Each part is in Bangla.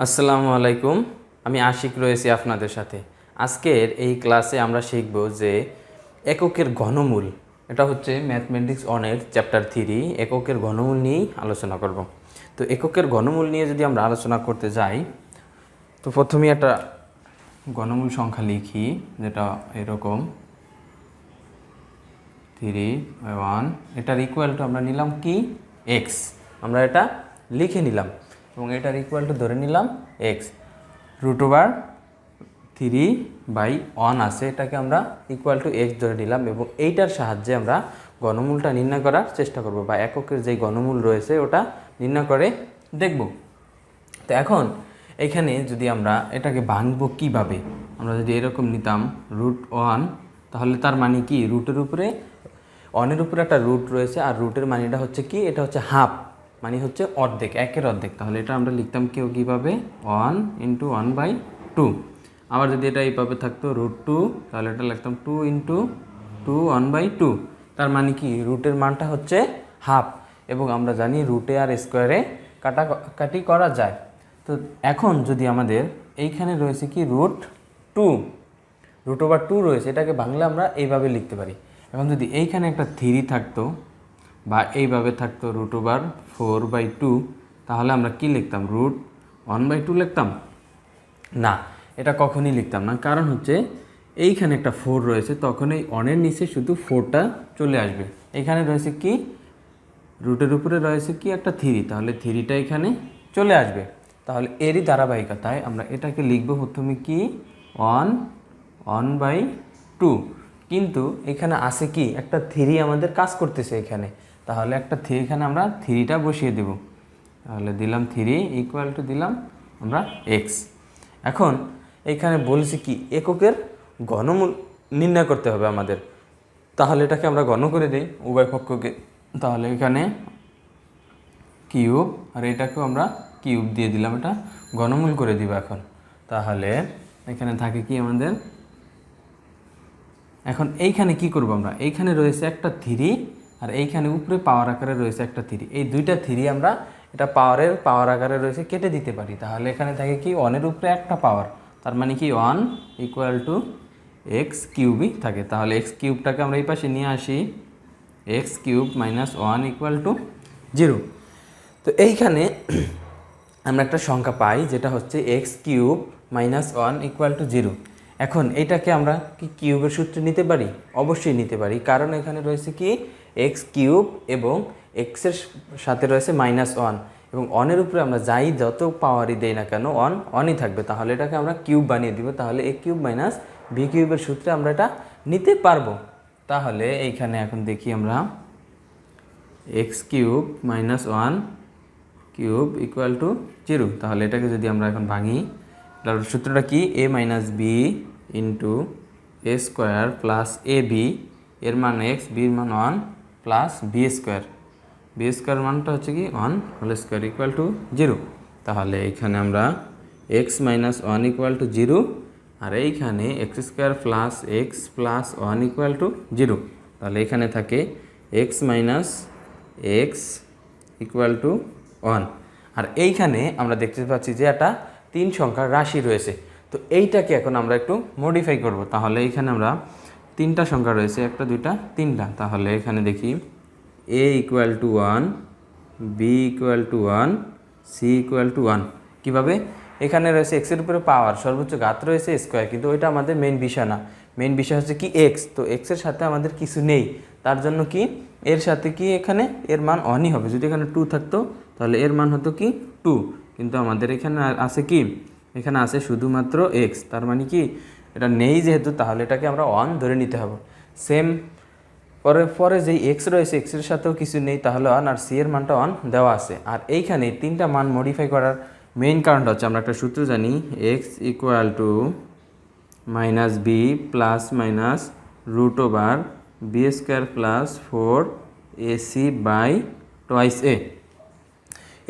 আসসালামু আলাইকুম। আমি আশিক রয়েছি আপনাদের সাথে। আজকের এই ক্লাসে আমরা শিখব যে এককের ঘনমূল। এটা হচ্ছে ম্যাথমেটিক্স অনের চ্যাপ্টার 3 এককের ঘনমূল নিয়েই আলোচনা করব। তো এককের ঘনমূল নিয়ে যদি আমরা আলোচনা করতে যাই, তো প্রথমেই একটা ঘনমূল সংখ্যা লিখি, যেটা এরকম 3/1। এটার ইকুয়াল টু আমরা নিলাম কি এক্স, আমরা এটা লিখে নিলাম এবং এটার ইকুয়াল টু ধরে নিলাম এক্স। √3/1 আছে, এটাকে আমরা ইকুয়াল টু এক্স ধরে নিলাম এবং এইটার সাহায্যে আমরা ঘনমূলটা নির্ণয় করার চেষ্টা করব, বা এককের যে ঘনমূল রয়েছে ওটা নির্ণয় করে দেখব। তো এখন এইখানে যদি আমরা এটাকে ভাঙবো কিভাবে, আমরা যদি এরকম নিতাম √1, তাহলে তার মানে কি রুটের উপরে অনের উপরে একটা রুট রয়েছে, আর রুটের মানেটা হচ্ছে কি, এটা হচ্ছে হাফ, মানে হচ্ছে অর্ধেক, একের অর্ধেক। তাহলে এটা আমরা লিখতাম কেউ কীভাবে 1 × 1/2। আবার যদি এটা এইভাবে থাকতো √2, তাহলে এটা লিখতাম 2 × 2 1/2। তার মানে কি রুটের মানটা হচ্ছে হাফ, এবং আমরা জানি রুটে আর স্কোয়ারে কাটাকাটি করা যায়। তো এখন যদি আমাদের এইখানে রয়েছে কি √2 রয়েছে, এটাকে বাংলা আমরা এইভাবে লিখতে পারি। এখন যদি এইখানে একটা 3 থাকতো বা এইভাবে থাকতো √4/2, তাহলে আমরা কি লিখতাম √1/2 লিখতাম না, এটা কখনই লিখতাম না। কারণ হচ্ছে এইখানে একটা 4 রয়েছে, তখন এই অনের নিচে শুধু 4টা চলে আসবে। এইখানে রয়েছে কি রুটের উপরে রয়েছে কি একটা 3, তাহলে 3টা এখানে চলে আসবে। তাহলে এরই ধারাবাহিকতায় আমরা এটাকে লিখবো প্রথমে কি 1/2, কিন্তু এখানে আছে কি একটা 3 আমাদের কাজ করতেছে এখানে, তাহলে একটা 3 এখানে আমরা 3টা বসিয়ে দেব। তাহলে দিলাম 3 ইকুয়াল টু দিলাম আমরা এক্স। এখন এখানে বলেছি কি এককের ঘনমূল নির্ণয় করতে হবে আমাদের, তাহলে এটাকে আমরা ঘন করে দিই উভয় পক্ষকে। তাহলে এখানে কিউব আর এটাকেও আমরা কিউব দিয়ে দিলাম, এটা ঘনমূল করে দিব এখন। তাহলে এখানে থাকে কি আমাদের, এখন এইখানে কি করব আমরা, এইখানে রয়েছে একটা 3 আর এইখানে উপরে পাওয়ার আকারে রয়েছে একটা 3, এই দুইটা 3 আমরা এটা পাওয়ার আকারে রয়েছে কেটে দিতে পারি। তাহলে এখানে থাকে কি 1-এর উপরে একটা পাওয়ার, তার মানে কি 1 = x³ থাকে। তাহলে x³ আমরা এই পাশে নিয়ে আসি, x³ - 1 = 0। তো এইখানে আমরা একটা সংখ্যা পাই যেটা হচ্ছে x³ - 1 = 0। এখন এটাকে আমরা কি কিউবের সূত্রে নিতে পারি? অবশ্যই নিতে পারি, কারণ এখানে রয়েছে কি x³ এবং এক্সের সাথে রয়েছে -1, এবং অনের উপরে আমরা যাই যত পাওয়ারই দেই না কেন অনই থাকবে। তাহলে এটাকে আমরা কিউব বানিয়ে দিব, তাহলে a³ - b³ এর সূত্রে আমরা এটা নিতে পারবো। তাহলে এইখানে এখন দেখি আমরা x³ - 1³ = 0। তাহলে এটাকে যদি আমরা এখন ভাঙি, তার সূত্রটা কি a - b × a² + ab, এর মান x, b এর মান 1 + b² মানটা হচ্ছে কি 1² = 0। তাহলে এখানে আমরা x - 1 = 0, আর এইখানে x² + x + 1 = 0। তাহলে এখানে থাকে x - x = 1, আর এইখানে আমরা দেখতে পাচ্ছি যে একটা 3 সংখ্যার রাশি রয়েছে। তো এইটাকে এখন আমরা একটু মডিফাই করব। তাহলে এইখানে আমরা 3টা সংখ্যা রয়েছে, একটা 2টা 3টা। তাহলে এখানে দেখি a = 1, b = 1, c = 1। কীভাবে? এখানে রয়েছে এক্সের উপরে পাওয়ার, সর্বোচ্চ ঘাত রয়েছে স্কোয়ার, কিন্তু ওইটা আমাদের মেইন বিষয় না। মেইন বিষয় হচ্ছে কি এক্স। তো এক্সের সাথে আমাদের কিছু নেই, তার জন্য কি এর সাথে কি এখানে এর মান 1ই হবে। যদি এখানে 2 থাকতো তাহলে এর মান হতো কি 2, কিন্তু আমাদের এখানে আছে কি, এখানে আছে শুধুমাত্র এক্স, তার মানে কি এটা নেই যেহেতু, তাহলে এটাকে আমরা 1 ধরে নিতে হবে। সেম পরে যেই এক্স রয়েছে এক্সের সাথেও কিছু নেই, তাহলে 1, আর সি এর মানটা 1 দেওয়া আছে। আর এইখানে 3টা মান মডিফাই করার মেইন কারণটা হচ্ছে আমরা একটা সূত্র জানি, x = -b ± √b² + 4ac/2a,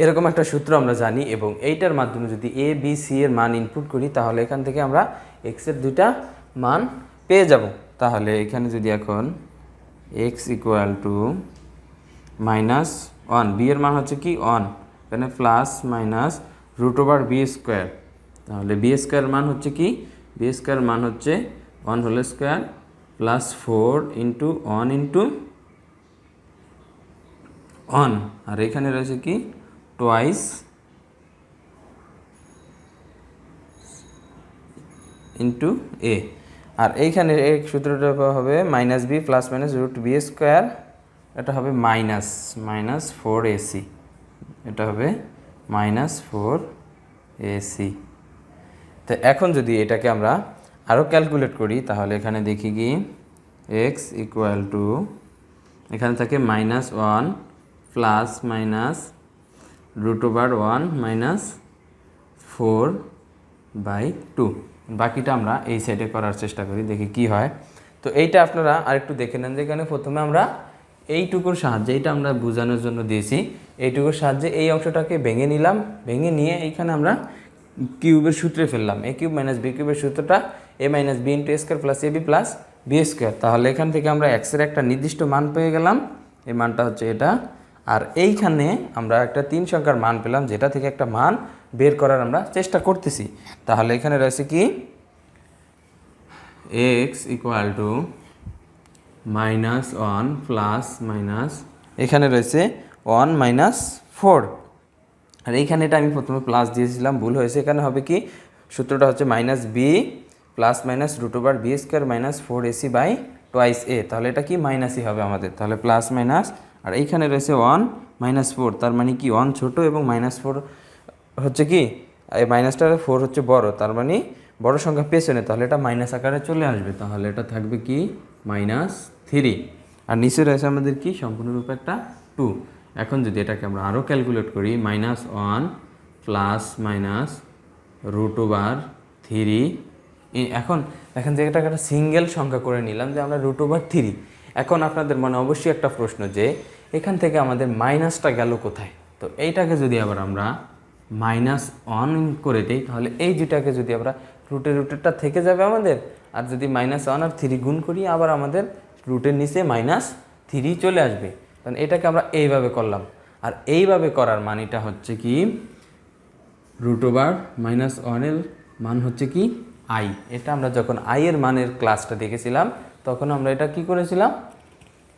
এরকম একটা সূত্র আমরা জানি, এবং এইটার মাধ্যমে যদি a b c এর মান ইনপুট করি, তাহলে এখান থেকে আমরা x এর 2টা মান পেয়ে যাব। তাহলে এখানে যদি এখন x = -1, b এর মান হচ্ছে কি 1, এখানে +- রুট ওভার বি স্কোয়ার। তাহলে বি স্কোয়ার মান হচ্ছে কি, বি স্কোয়ার মান হচ্ছে 1 whole square plus 4 into 1 into 1, আর এখানে রয়েছে কি টোয়াইস ইন্টু এ, আর এইখানে এই সূত্রটা হবে minus B plus minus root B square, এটা হবে মাইনাস 4ac, এটা হবে -4ac। তো এখন যদি এটাকে আমরা আরও ক্যালকুলেট করি তাহলে এখানে দেখি কি x ইকুয়াল টু এখানে থাকে -1 প্লাস মাইনাস রুট ওভার 1 -4/2। বাকিটা আমরা এই সাইডে করার চেষ্টা করি, দেখি কি হয়। তো এইটা আপনারা আরেকটু দেখে নেন, যেখানে প্রথমে আমরা এইটুকুর সাহায্যে, এইটা আমরা বোঝানোর জন্য দিয়েছি, এইটুকুর সাহায্যে এই অংশটাকে ভেঙে নিলাম, ভেঙে নিয়ে এইখানে আমরা কিউবের সূত্রে ফেললাম, এ কিউব মাইনাস বি কিউবের সূত্রটা a minus B into A square plus A B plus B square. তাহলে এখান থেকে আমরা এক্সের একটা নির্দিষ্ট মান পেয়ে গেলাম, এই মানটা হচ্ছে এটা। আর এইখানে আমরা একটা 3 সংখ্যার মান পেলাম, যেটা থেকে একটা মান বের করার আমরা চেষ্টা করতেছি। তাহলে এখানে রয়েছে কি x equal to -1 plus minus, এখানে রয়েছে 1 -4, আর এইখানে এটা আমি প্রথমে প্লাস দিয়েছিলাম, ভুল হয়েছে। এখানে হবে কি সূত্রটা হচ্ছে minus B plus minus root over B square minus 4ac by twice A. তাহলে এটা কি মাইনাসই হবে আমাদের, তাহলে প্লাস মাইনাস, আর এইখানে রয়েছে 1 -4, তার মানে কি 1 ছোট এবং -4 হচ্ছে কি এই মাইনাসটা 4 হচ্ছে বড়, তার মানে বড় সংখ্যা পেছনে, তাহলে এটা মাইনাস আকারে চলে আসবে। তাহলে এটা থাকবে কি -3, আর নিচে রয়েছে আমাদের কি সম্পূর্ণরূপে একটা 2। এখন যদি এটাকে আমরা আরও ক্যালকুলেট করি, -1 প্লাস মাইনাস রুট ওভার 3, এখন দেখেন যে এটাকে একটা সিঙ্গেল সংখ্যা করে নিলাম যে আমরা রুট ওভার 3। এখন আপনাদের মনে অবশ্যই একটা প্রশ্ন যে এখান থেকে আমাদের মাইনাসটা গেল কোথায়। তো এইটাকে যদি আবার আমরা -1 করে দিই, তাহলে এই দুটাকে যদি আমরা রুটেরটা থেকে যাবে আমাদের, আর যদি -1 আর 3 গুণ করি আবার আমাদের রুটের নিচে -3 চলে আসবে। কারণ এটাকে আমরা এইভাবে করলাম, আর এইভাবে করার মানিটা হচ্ছে কি রুট ওভার -1 এর মান হচ্ছে কি i। এটা আমরা যখন i এর মানের ক্লাসটা দেখেছিলাম তখন আমরা এটা কি করেছিলাম,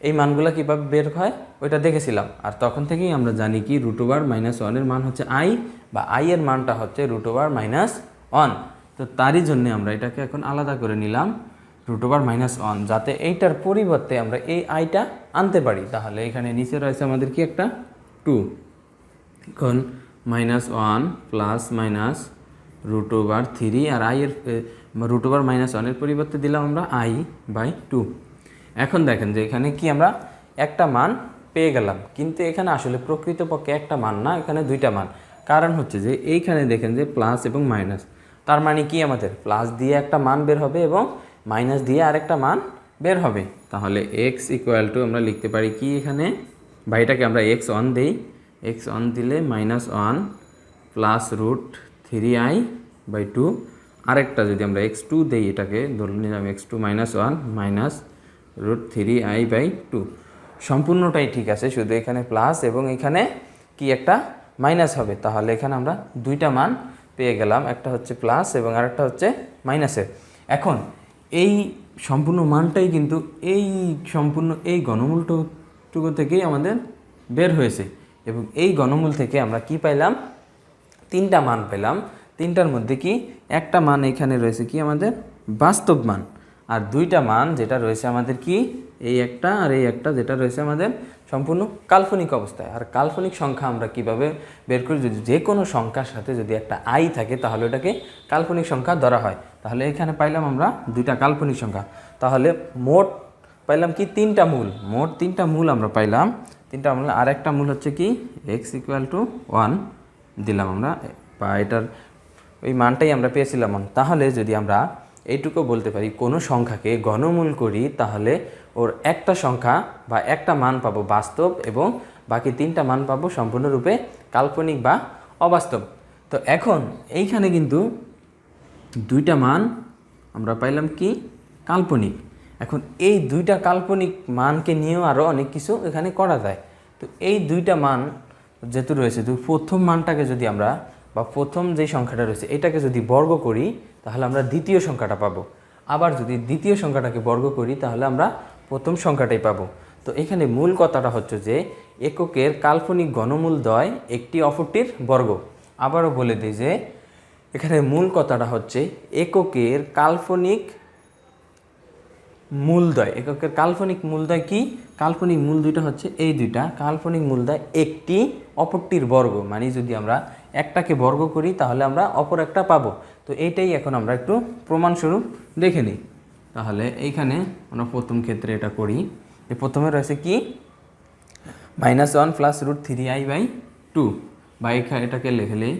এই মানগুলো কীভাবে বের হয় ওইটা দেখেছিলাম, আর তখন থেকেই আমরা জানি কি রুট ওভার -1 এর মান হচ্ছে i, বা i এর মানটা হচ্ছে রুট ওভার -1। তো তারই জন্য আমরা এটাকে এখন আলাদা করে নিলাম রুট ওভার -1, যাতে এইটার পরিবর্তে আমরা এই আইটা আনতে পারি। তাহলে এখানে নিচে রয়েছে আমাদের কি একটা 2, এখন -1 প্লাস মাইনাস রুট ওভার 3, আর i এর রুট ওভার -1 এর পরিবর্তে দিলাম আমরা i/2। এখন দেখেন যে এখানে কি আমরা একটা মান পেয়ে গেলাম, কিন্তু এখানে আসলে প্রকৃতপক্ষে একটা মান না, এখানে দুইটা মান। কারণ হচ্ছে যে এইখানে দেখেন যে প্লাস এবং মাইনাস, তার মানে কি আমাদের প্লাস দিয়ে একটা মান বের হবে এবং মাইনাস দিয়ে আরেকটা মান বের হবে। তাহলে x ইকুয়াল টু আমরা লিখতে পারি কি, এখানে বাইটাকে আমরা x1 দেই, x1 দিলে -1 প্লাস রুট 3i/2, আরেকটা যদি আমরা x2 দেই, এটাকে ধরে নিলাম x2 -1 মাইনাস রুট 3i/2। সম্পূর্ণটাই ঠিক আছে, শুধু এখানে প্লাস এবং এখানে কি একটা মাইনাস হবে। তাহলে এখানে আমরা দুইটা মান পেয়ে গেলাম, একটা হচ্ছে প্লাস এবং আরেকটা হচ্ছে মাইনাসের। এখন এই সম্পূর্ণ মানটাই কিন্তু এই সম্পূর্ণ এই ঘনমূলটুকু থেকেই আমাদের বের হয়েছে, এবং এই ঘনমূল থেকে আমরা কি পাইলাম, তিনটা মান পেলাম। তিনটার মধ্যে কি একটা মান এখানে রয়েছে কি আমাদের বাস্তব মান, আর দুইটা মান যেটা রয়েছে আমাদের কি এই একটা আর এই একটা, যেটা রয়েছে আমাদের সম্পূর্ণ কাল্পনিক অবস্থায়। আর কাল্পনিক সংখ্যা আমরা কিভাবে বের করি, যদি যে কোনো সংখ্যার সাথে যদি একটা আই থাকে তাহলে ওটাকে কাল্পনিক সংখ্যা ধরা হয়। তাহলে এখানে পাইলাম আমরা দুইটা কাল্পনিক সংখ্যা, তাহলে মোট পাইলাম কি তিনটা মূল, মোট তিনটা মূল আমরা পাইলাম। তিনটা মূল, আর একটা মূল হচ্ছে কি x ইকুয়াল টু 1 দিলাম আমরা, বা এটার ওই মানটাই আমরা পেয়েছিলাম। তাহলে যদি আমরা এইটুকু বলতে পারি কোনো সংখ্যাকে ঘনমূল করি তাহলে ওর একটা সংখ্যা বা একটা মান পাবো বাস্তব, এবং বাকি তিনটা মান পাবো সম্পূর্ণরূপে কাল্পনিক বা অবাস্তব। তো এখন এইখানে কিন্তু দুইটা মান আমরা পাইলাম কি কাল্পনিক। এখন এই দুইটা কাল্পনিক মানকে নিয়েও আরও অনেক কিছু এখানে করা যায়। তো এই দুইটা মান যেহেতু রয়েছে, তো প্রথম মানটাকে যদি আমরা বা প্রথম যে সংখ্যাটা রয়েছে এটাকে যদি বর্গ করি তাহলে আমরা দ্বিতীয় সংখ্যাটা পাবো। আবার যদি দ্বিতীয় সংখ্যাটাকে বর্গ করি তাহলে আমরা প্রথম সংখ্যাটাই পাবো। তো এখানে মূল কথাটা হচ্ছে যে এককের কাল্পনিক ঘনমূলদ্বয় একটি অপরটির বর্গ। আবারও বলে দিই যে এখানে মূল কথাটা হচ্ছে এককের কাল্পনিক মূলদ্বয়। এককের কাল্পনিক মূলদ্বয় কি? কাল্পনিক মূল দুইটা হচ্ছে এই দুইটা। কাল্পনিক মূলদ্বয় একটি অপরটির বর্গ, মানে যদি আমরা একটাকে বর্গ করি তাহলে আমরা অপর একটা পাবো। তো এইটাই এখন আমরা একটু প্রমাণস্বরূপ দেখে নিই। তাহলে এইখানে আমরা প্রথম ক্ষেত্রে এটা করি। প্রথমে রয়েছে কি -1 প্লাস √3i/2 বা এটাকে লিখলেই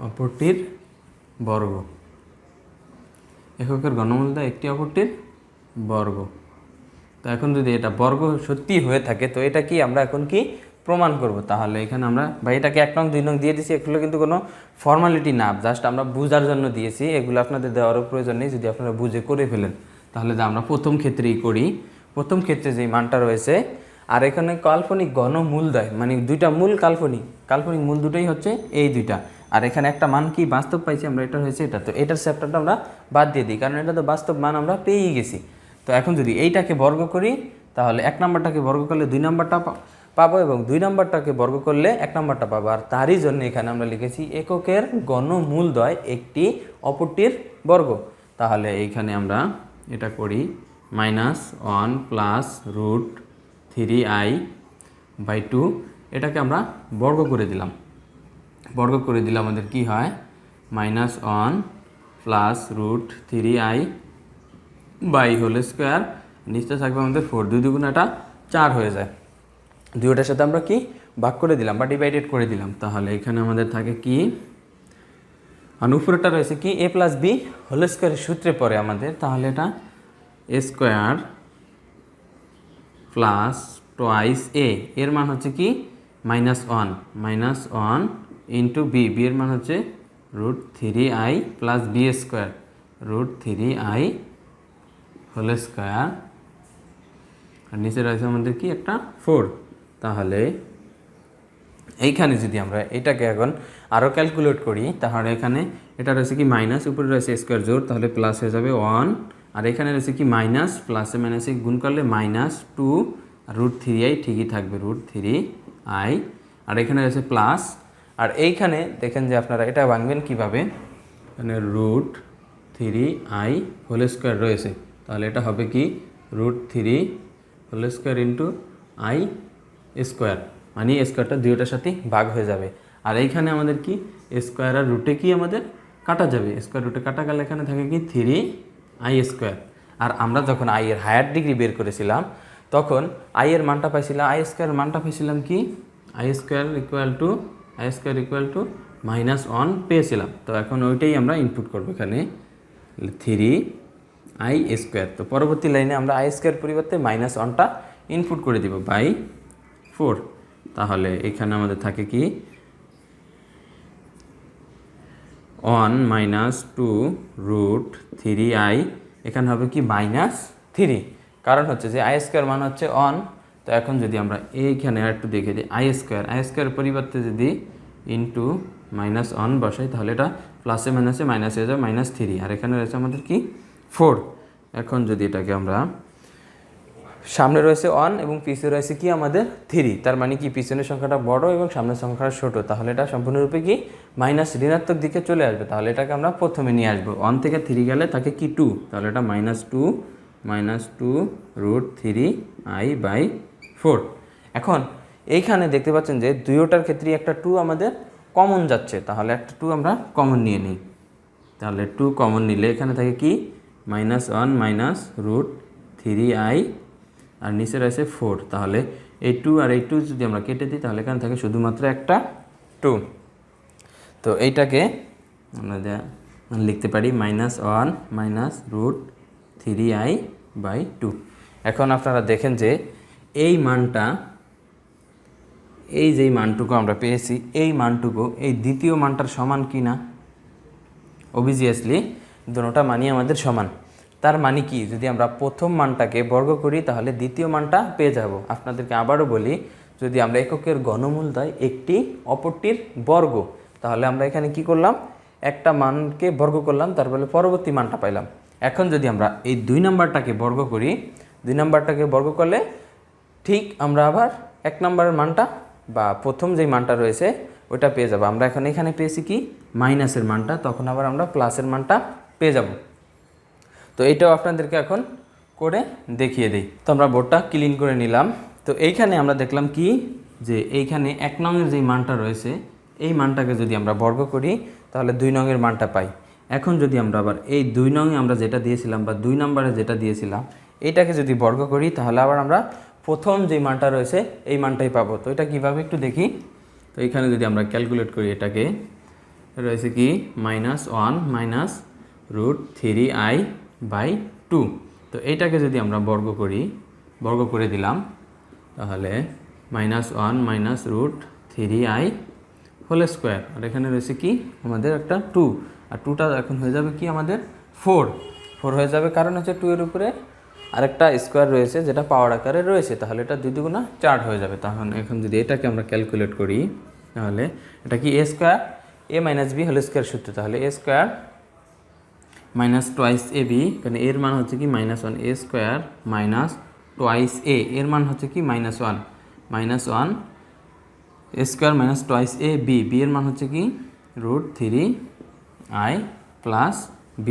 অপরটির বর্গ। এককের ঘনমূলদ্বয় একটি অপরটির বর্গ। তো এখন যদি এটা বর্গ সত্যি হয়ে থাকে তো এটা কি আমরা এখন কি প্রমাণ করব। তাহলে এখানে আমরা বা এটাকে 1 নং 2 নং দিয়ে দিয়েছি, এগুলো কিন্তু কোনো ফর্মালিটি না, জাস্ট আমরা বোঝার জন্য দিয়েছি। এগুলো আপনাদের দেওয়ারও প্রয়োজন নেই, যদি আপনারা বুঝে করে ফেলেন। তাহলে আমরা প্রথম ক্ষেত্রেই করি। প্রথম ক্ষেত্রে যে মানটা রয়েছে, আর এখানে কাল্পনিক ঘনমূলদ্বয় মানে দুইটা মূল কাল্পনিক মূল দুটোই হচ্ছে এই দুইটা। আর এখানে একটা মান কি বাস্তব পাইছি আমরা, এটা হয়েছে এটা। তো এটার চ্যাপ্টারটা আমরা বাদ দিয়ে দিই, কারণ এটা তো বাস্তব মান আমরা পেয়েই গেছি। তো এখন যদি এইটাকে বর্গ করি তাহলে 1 নাম্বারটাকে বর্গ করলে 2 নাম্বারটা পাবো এবং 2 নাম্বারটাকে বর্গ করলে 1 নাম্বারটা পাবো। আর তারই জন্য এখানে আমরা লিখেছি এককের ঘনমূলদ্বয় একটি অপরটির বর্গ। তাহলে এইখানে আমরা এটা করি -1 প্লাস √3i/2, এটাকে আমরা বর্গ করে দিলাম। বর্গ করে দিলে আমাদের কি হয় -1 প্লাস √3i/2, নিচে থাকবে আমাদের 4, 2 দুগুণ এটা 4 হয়ে যায়। দুইটার সাথে আমরা কি ভাগ করে দিলাম বা ডিভাইডেড করে দিলাম। তাহলে এখানে আমাদের থাকে কি, আর উপরেটা রয়েছে কি a প্লাস b হোল স্কোয়ারের সূত্রে পড়ে আমাদের। তাহলে এটা a square plus twice a, এর মান হচ্ছে কি -1 ইন্টু b, এর মান হচ্ছে √3i plus b square, √3i whole square, আর নিচে রয়েছে আমাদের কি একটা 4। তাহলে এইখানে যদি আমরা এটাকে এখন আরও ক্যালকুলেট করি তাহলে এখানে এটা রয়েছে কি মাইনাস, উপরে রয়েছে স্কোয়ার জোর, তাহলে প্লাস হয়ে যাবে 1, আর এখানে রয়েছে কি মাইনাস, প্লাসে মাইনাসে গুণ করলে -2, আর √3i ঠিকই থাকবে √3i, আর এখানে রয়েছে প্লাস। আর এইখানে দেখেন যে আপনারা এটা ভাঙবেন কীভাবে, এখানে √3i হোল স্কোয়ার রয়েছে, তাহলে এটা হবে কি √3 whole square into i square, মানে স্কোয়ারটা দুইটার সাথে ভাগ হয়ে যাবে। আর এইখানে আমাদের কি স্কোয়ার আর রুটে কি আমাদের কাটা যাবে, স্কোয়ার রুটে কাটা গেলে এখানে থাকে কি 3i স্কোয়ার। আর আমরা যখন i এর হায়ার ডিগ্রি বের করেছিলাম তখন i এর মানটা পাইছিলাম, i স্কোয়ার মানটা পাইছিলাম কি i স্কোয়ার ইকুয়াল টু -1 পেয়েছিলাম। তো এখন ওইটাই আমরা ইনপুট করবো এখানে 3i স্কোয়ার। তো পরবর্তী লাইনে আমরা i স্কোয়ার পরিবর্তে -1টা ইনপুট করে দিব বাই 4। তাহলে এখানে আমাদের থাকে কি 1 -2 √3i, এখানে হবে কি -3, কারণ হচ্ছে যে i স্কোয়ার মান হচ্ছে 1। তো এখন যদি আমরা এইখানে আর একটু দেখে দিই i স্কোয়ার পরিবর্তে যদি ইন্টু -1 বসাই তাহলে এটা প্লাসে মাইনাসে মাইনাস হয়ে যাবে -3, আর এখানে রয়েছে আমাদের কি 4। এখন যদি এটাকে আমরা সামনে রয়েছে 1 এবং পিছনে রয়েছে কি আমাদের 3, তার মানে কি পিছনের সংখ্যাটা বড় এবং সামনের সংখ্যাটা ছোট, তাহলে এটা সম্পূর্ণরূপে কি ঋণাত্মক দিকে চলে আসবে। তাহলে এটাকে আমরা প্রথমে নিয়ে আসবো, 1 থেকে 3 গেলে থাকে কি 2, তাহলে এটা -2 √3i/4। এখন এইখানে দেখতে পাচ্ছেন যে দুইটার ক্ষেত্রে একটা 2 আমাদের কমন যাচ্ছে, তাহলে একটা 2 আমরা কমন নিয়ে নিই। তাহলে 2 কমন নিলে এখানে থাকে কি -1 √3i, আর নিচে রয়েছে 4। তাহলে এই 2 আর এই 2 যদি আমরা কেটে দিই তাহলে এখানে থাকে শুধুমাত্র একটা 2। তো এইটাকে আমরা লিখতে পারি -1 √3i 3i/2। এখন আপনারা দেখেন যে এই মানটা, এই যেই মানটুকু আমরা পেয়েছি, এই মানটুকু এই দ্বিতীয় মানটার সমান কি না? অবভিয়াসলি দুটোটা মানই আমাদের সমান। তার মানে কি, যদি আমরা প্রথম মানটাকে বর্গ করি তাহলে দ্বিতীয় মানটা পেয়ে যাব। আপনাদেরকে আবারও বলি, যদি আমরা এককের ঘনমূল দেয় একটি অপরটির বর্গ, তাহলে আমরা এখানে কি করলাম, একটা মানকে বর্গ করলাম, তারপরে পরবর্তী মানটা পাইলাম। এখন যদি আমরা এই 2 নাম্বারটাকে বর্গ করি, 2 নাম্বারটাকে বর্গ করলে ঠিক আমরা আবার 1 নাম্বারের মানটা বা প্রথম যেই মানটা রয়েছে ওটা পেয়ে যাব। আমরা এখন এখানে পেয়েছি কি মাইনাসের মানটা, তখন আবার আমরা প্লাসের মানটা পেয়ে যাব। তো এইটাও আপনাদেরকে এখন করে দেখিয়ে দিই। তো আমরা বোর্ডটা ক্লিন করে নিলাম। তো এইখানে আমরা দেখলাম কি, যে এইখানে 1 নংয়ের যেই মানটা রয়েছে এই মানটাকে যদি আমরা বর্গ করি তাহলে 2 নংয়ের মানটা পাই। এখন যদি আমরা আবার এই 2 নংয়ে আমরা যেটা দিয়েছিলাম বা 2 নম্বরে যেটা দিয়েছিলাম এইটাকে যদি বর্গ করি তাহলে আবার আমরা প্রথম যেই মানটা রয়েছে এই মানটাই পাবো। তো এটা কীভাবে একটু দেখি। তো এখানে যদি আমরা ক্যালকুলেট করি, এটাকে রয়েছে কি -1 মাইনাস √3i/2। তো এইটাকে যদি আমরা বর্গ করি, বর্গ করে দিলাম, তাহলে -1 মাইনাস √3i² আর এখানে রয়েছে কি আমাদের একটা 2, আর 2টা এখন হয়ে যাবে কি আমাদের 4 হয়ে যাবে, কারণ হচ্ছে 2 এর উপরে আরেকটা স্কোয়ার রয়েছে যেটা পাওয়ার আকারে রয়েছে, তাহলে এটা 2 দুগুণা 4 হয়ে যাবে। তখন এখন যদি এটাকে আমরা ক্যালকুলেট করি তাহলে এটা কি a² a-b² সূত্র, তাহলে a² মাইনাস টুয়াইস ab, এখানে এর মান হচ্ছে কি -1 a² মাইনাস টুয়াইস a, এর মান হচ্ছে কি -1 a² minus twice a b, b এর মান হচ্ছে কি √3i প্লাস b²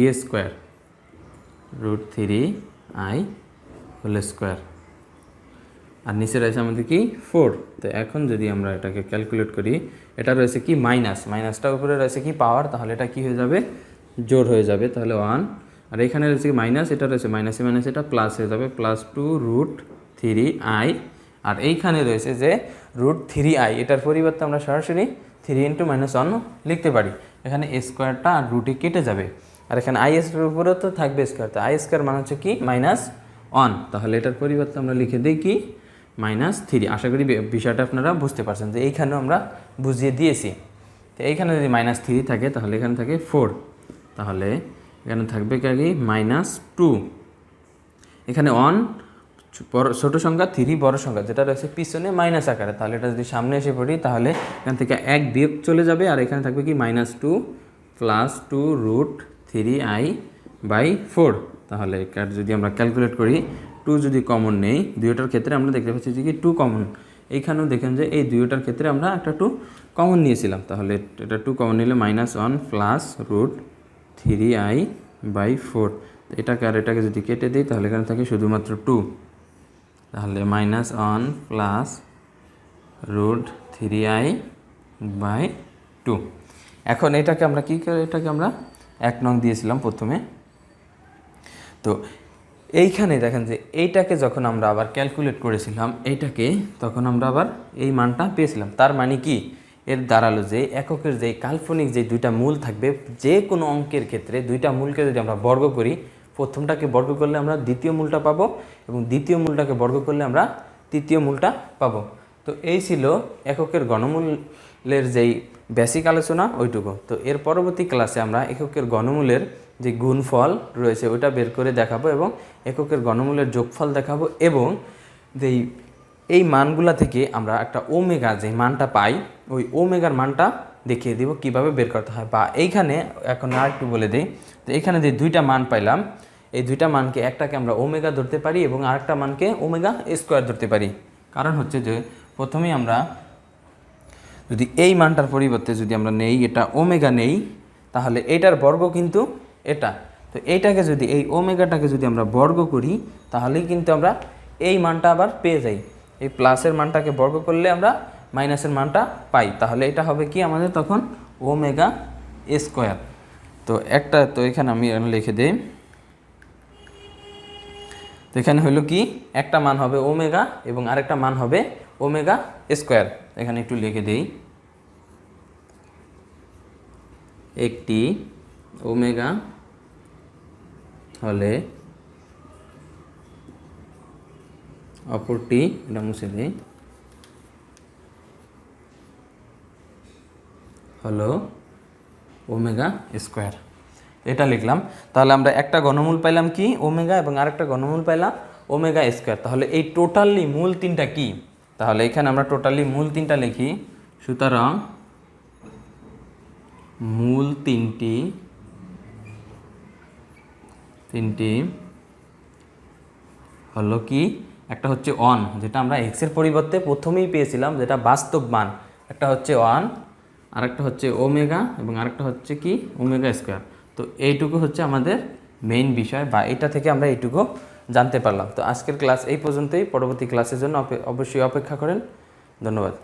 √3i² আর নিচে রয়েছে আমাদের কি 4। তো এখন যদি আমরা এটাকে ক্যালকুলেট করি, এটা রয়েছে কি মাইনাসটার উপরে রয়েছে কি পাওয়ার, তাহলে এটা কি হয়ে যাবে জোর হয়ে যাবে, তাহলে 1, আর এখানে রয়েছে কি মাইনাস, এটা রয়েছে মাইনাসে মাইনাস এটা প্লাস হয়ে যাবে +2 √3i, আর এইখানে রয়েছে যে √3i, এটার পরিবর্তে আমরা সরাসরি 3 × -1 লিখতে পারি। এখানে স্কোয়ারটা আর রুটে কেটে যাবে, আর এখানে i এর উপরেও তো থাকবে স্কোয়ার, তো i² মান হচ্ছে কি -1, তাহলে এটার পরিবর্তে আমরা লিখে দিই কি -3। আশা করি বিষয়টা আপনারা বুঝতে পারছেন যে এইখানেও আমরা বুঝিয়ে দিয়েছি। তো এইখানে যদি -3 থাকে তাহলে এখানে থাকে 4, তাহলে এখানে থাকবে কি -2, এখানে 1 ছোট সংখ্যা, 3 বড় সংখ্যা, যেটা রয়েছে পিছনে মাইনাস আকারে, তাহলে এটা যদি সামনে এসে পড়ি তাহলে এখান থেকে 1 বিয়োগ চলে যাবে, আর এখানে থাকবে কি -2 + 2 √3i/4। তাহলে এটা যদি আমরা ক্যালকুলেট করি, 2 যদি কমন নেই, দুইটার ক্ষেত্রে আমরা দেখতে পাচ্ছি যে কি 2 কমন, এইখানেও দেখেন যে এই দুইটার ক্ষেত্রে আমরা একটা 2 কমন নিয়েছিলাম, তাহলে এটা 2 কমন নিলে -1 প্লাস √3i/4। এটাকে আর এটাকে যদি কেটে দিই তাহলে এখানে থাকে শুধুমাত্র 2, তাহলে -1 প্লাস √3i/2। এখন এটাকে আমরা কি করে, এটাকে আমরা 1 নং দিয়েছিলাম প্রথমে। তো এইখানে দেখেন যে এইটাকে যখন আমরা আবার ক্যালকুলেট করেছিলাম এইটাকে, তখন আমরা আবার এই মানটা পেয়েছিলাম। তার মানে কি, এর দাঁড়ালো যে এককের যে কাল্পনিক যে 2টা মূল থাকবে, যে কোনো অঙ্কের ক্ষেত্রে 2টা মূলকে যদি আমরা বর্গ করি, প্রথমটাকে বর্গ করলে আমরা দ্বিতীয় মূলটা পাবো, এবং দ্বিতীয় মূলটাকে বর্গ করলে আমরা তৃতীয় মূলটা পাবো। তো এই ছিল এককের ঘনমূলের যেই বেসিক আলোচনা ওইটুকু। তো এর পরবর্তী ক্লাসে আমরা এককের ঘনমূলের যে গুণফল রয়েছে ওইটা বের করে দেখাবো, এবং এককের ঘনমূলের যোগফল দেখাবো, এবং যেই এই মানগুলা থেকে আমরা একটা ওমেগা যে মানটা পাই ওই ওমেগার মানটা দেখিয়ে দিব কিভাবে বের করতে হয়। বা এইখানে এখন আর একটু বলে দিই, তো এইখানে যে 2টা মান পাইলাম, এই 2টা মানকে একটাকে আমরা ওমেগা ধরতে পারি এবং আরেকটা মানকে ওমেগা² ধরতে পারি। কারণ হচ্ছে যে প্রথমেই আমরা যদি এই মানটার পরিবর্তে যদি আমরা নেই এটা ওমেগা নেই, তাহলে এইটার বর্গ কিন্তু এটা, তো এইটাকে যদি এই ওমেগাটাকে যদি আমরা বর্গ করি তাহলেই কিন্তু আমরা এই মানটা আবার পেয়ে যাই। এই প্লাসের মানটাকে বর্গ করলে আমরা মাইনাসের মানটা পাই, তাহলে এটা হবে কি আমাদের তখন ওমেগা²। তো এখানে আমি লিখে দিই, তো এখানে হলো কি একটা মান হবে ওমেগা এবং আরেকটা মান হবে ওমেগা²। এখানে একটু লিখে দিই, একটি ওমেগা হলে অপরটি এটা মুছে দিই হলো ওমেগা স্কোয়ার। এটা লিখলাম। তাহলে আমরা একটা ঘনমূল পাইলাম কি ওমেগা এবং আরেকটা ঘনমূল পাইলাম ওমেগা স্কোয়ার। তাহলে এই টোটালি মূল তিনটা কি, তাহলে এখানে আমরা টোটালি মূল তিনটা লিখি। সুতরাং মূল তিনটি হলো কি, একটা হচ্ছে ওয়ান, যেটা আমরা এক্সের পরিবর্তে প্রথমেই পেয়েছিলাম, যেটা বাস্তব মান, একটা হচ্ছে ওয়ান, আরেকটা হচ্ছে ওমেগা এবং আরেকটা হচ্ছে কি ওমেগা স্কোয়ার। তো এইটুকু হচ্ছে আমাদের মেইন বিষয়, বা এটা থেকে আমরা এইটুকু জানতে পারলাম। তো আজকের ক্লাস এই পর্যন্তই। পরবর্তী ক্লাসের জন্য অবশ্যই অপেক্ষা করেন। ধন্যবাদ।